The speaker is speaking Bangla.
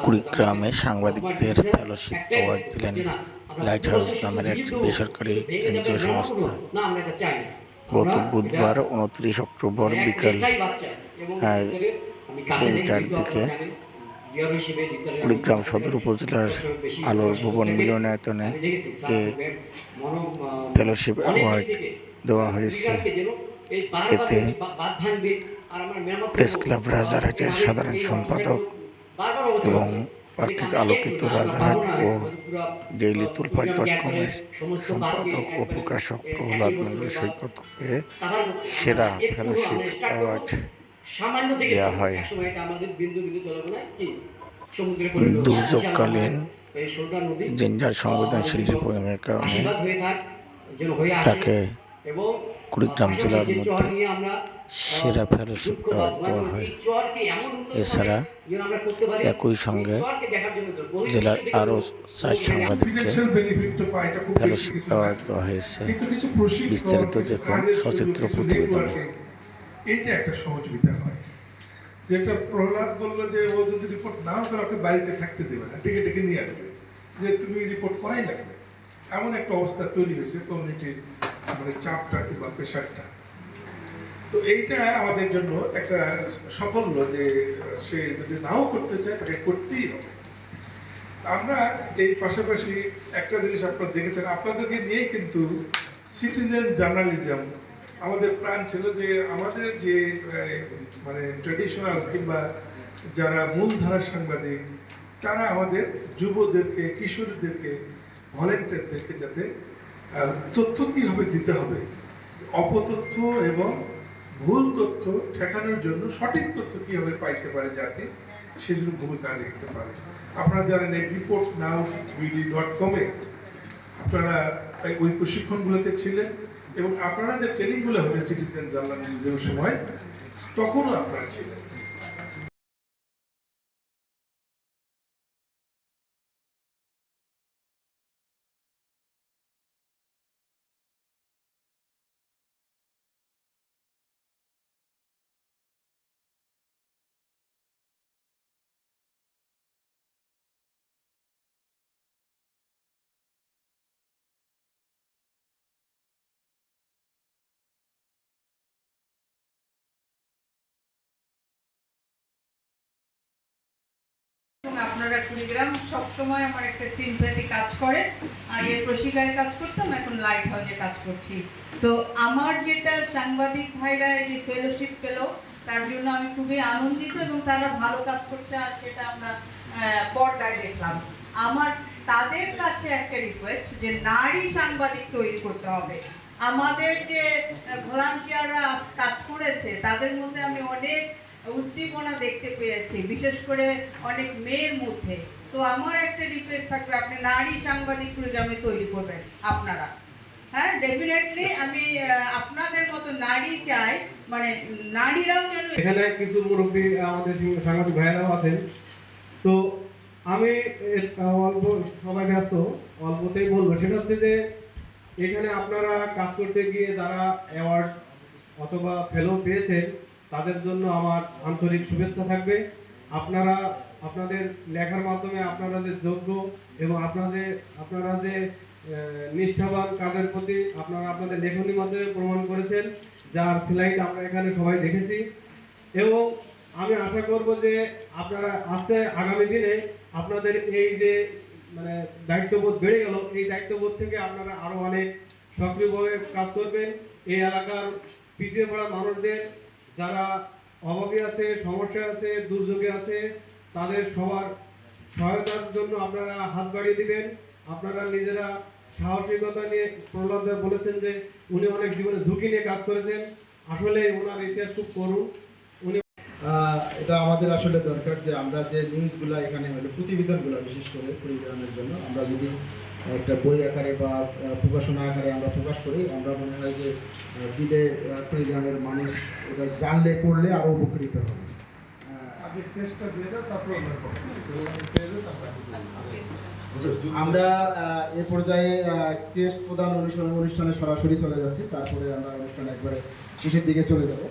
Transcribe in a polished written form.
কুড়িগ্রামে সাংবাদিকদের ফেলোশিপ অ্যাওয়ার্ড দিলেন লাইট হাউস নামের একটি বেসরকারি এনজিও সংস্থা। গত বুধবার 29 অক্টোবর বিকাল 3টার দিকে কুড়িগ্রাম সদর উপজেলার আলোর ভুবন মিলনায়তনে এ ফেলোশিপ অ্যাওয়ার্ড দেওয়া হয়েছে। এতে প্রেস ক্লাব রাজারহাটের সাধারণ সম্পাদক এবং পাক্ষিক আলোকিত রাজারহাট ও ডেইলি তুলফাট.com-এর সম্পাদক ও প্রকাশক প্রহ্লাদ মণ্ডল সৈকতকে সেরা ফেলোশিপ অ্যাওয়ার্ড দেওয়া হয়। দুর্যোগকালীন জিঞ্জার সংবেদনশীল জীবনের কারণে তাকে কুড়িগ্রাম জেলার মধ্যে সেরা ফেলোশিপ অ্যাওয়ার্ড দেওয়া হয়। এছাড়া একই সঙ্গে জেলার আরও 4 সাংবাদিককে ফেলোশিপ অ্যাওয়ার্ড দেওয়া হয়েছে। বিস্তারিত দেখুন সচিত্র প্রতিবেদনে। এইটা একটা সহযোগিতা হয়, যেটা প্রহ্লাদ বললো যে ও যদি রিপোর্ট নাও করে ওকে বাড়িতে থাকতে দেবে না, ডেকে ডেকে নিয়ে আসবে, যে তুমি রিপোর্ট করাই লাগবে। এমন একটা অবস্থা তৈরি হয়েছে কমিউনিটির চাপটা কিংবা প্রেশারটা। তো এইটা আমাদের জন্য একটা সাফল্য যে সে যদি নাও করতে চায় তাকে করতেই হবে। আমরা এই পাশাপাশি একটা জিনিস আপনারা দেখেছেন, আপনাদেরকে নিয়ে কিন্তু সিটিজেন জার্নালিজম আমাদের প্ল্যান ছিল, যে আমাদের যে ট্র্যাডিশনাল কিংবা যারা মূলধারার সাংবাদিক তারা আমাদের যুবদেরকে, কিশোরদেরকে, ভলেন্টিয়ারদেরকে যাতে তথ্য কীভাবে দিতে হবে, অপতথ্য এবং ভুল তথ্য ঠেকানোর জন্য সঠিক তথ্য কীভাবে পাইতে পারে জাতি, সেজন্য ভূমিকা রাখতে পারে। আপনারা জানেন এই রিপোর্টনাউবিডি.com-এ আপনারা ওই প্রশিক্ষণগুলোতে ছিলেন এবং আপনারা যে ট্রেনিংগুলো হয়েছে সিটিজেন জার্নালিজমের সময় তখনও আপনারা ছিলেন। আপনারা কুড়িগ্রাম সবসময় আমার একটা সিম্প্যাথি কাজ করে। আগে প্রশিকায় কাজ করতাম, এখন লাইট হাউসে কাজ করছি। তো আমার যেটা সাংবাদিক ভাইরা এই যে ফেলোশিপ পেল, তার জন্য আমি খুবই আনন্দিত এবং তারা ভালো কাজ করছে, আর সেটা আমরা পর্দায় দেখলাম। আমার তাদের কাছে একটা রিকোয়েস্ট যে নারী সাংবাদিক তৈরি করতে হবে। আমাদের যে ভলান্টিয়াররা কাজ করেছে তাদের মধ্যে আমি অনেক উদ্দীপনা দেখতে পেয়েছি, বিশেষ করে অনেক মেয়ের মধ্যে। তো আমার একটা রিকোয়েস্ট থাকবে, আপনি নারী সাংবাদিক কুড়িগ্রামে তৈরি করবেন আপনারা। হ্যাঁ, ডেফিনেটলি আমি আপনাদের মতো নারী চাই, নারীরাও যেন। এখানে কিছু মুরব্বী আমাদের সাংবাদিক ভাইয়েরাও আছেন। তো আমি অল্প, সবাই ব্যস্ত, অল্পতেই বলবো। সেটা হচ্ছে যে এখানে আপনারা কাজ করতে গিয়ে যারা অ্যাওয়ার্ড অথবা ফেলো পেয়েছেন তাদের জন্য আমার আন্তরিক শুভেচ্ছা থাকবে। আপনারা আপনাদের লেখার মাধ্যমে আপনারা যে যোগ্য এবং আপনারা যে নিষ্ঠাবান কাজের প্রতি আপনারা আপনাদের লেখনীর মাধ্যমে প্রমাণ করেছেন, যার স্লাইড আমরা এখানে সবাই দেখেছি। এবং আমি আশা করব যে আপনারা আগামী দিনে আপনাদের এই যে দায়িত্ববোধ বেড়ে গেল, এই দায়িত্ববোধ থেকে আপনারা আরও অনেক সক্রিয়ভাবে কাজ করবেন। এই এলাকার পিছিয়ে পড়া মানুষদের, যারা অভাবী আছে, সমস্যা আছে, দুর্যোগে আছে, তাদের সবার সহায়তার জন্য আপনারা হাত বাড়িয়ে দিবেন। আপনারা নিজেরা সাহসিকতা নিয়ে, প্রহ্লাদ বলেছেন যে উনি অনেক জীবনে ঝুঁকি নিয়ে কাজ করেছেন, আসলে ওনার ইতিহাস খুব করুন। উনি এটা আমাদের আসলে দরকার যে আমরা যে নিউজগুলো এখানে হলো, প্রতিবেদনগুলো বিশেষ করে কুড়িগ্রামের জন্য আমরা যদি একটা বই আকারে বা প্রকাশনা আকারে আমরা প্রকাশ করি, আমরা মনে হয় যে দিলে কুড়িগ্রামের মানুষ এটা জানলে পড়লে আরও উপকৃত হবে। আমরা এ পর্যায়ে টেস্ট প্রদান অনুষ্ঠানে সরাসরি চলে যাচ্ছি, তারপরে আমরা অনুষ্ঠান একবারে শেষের দিকে চলে যাব।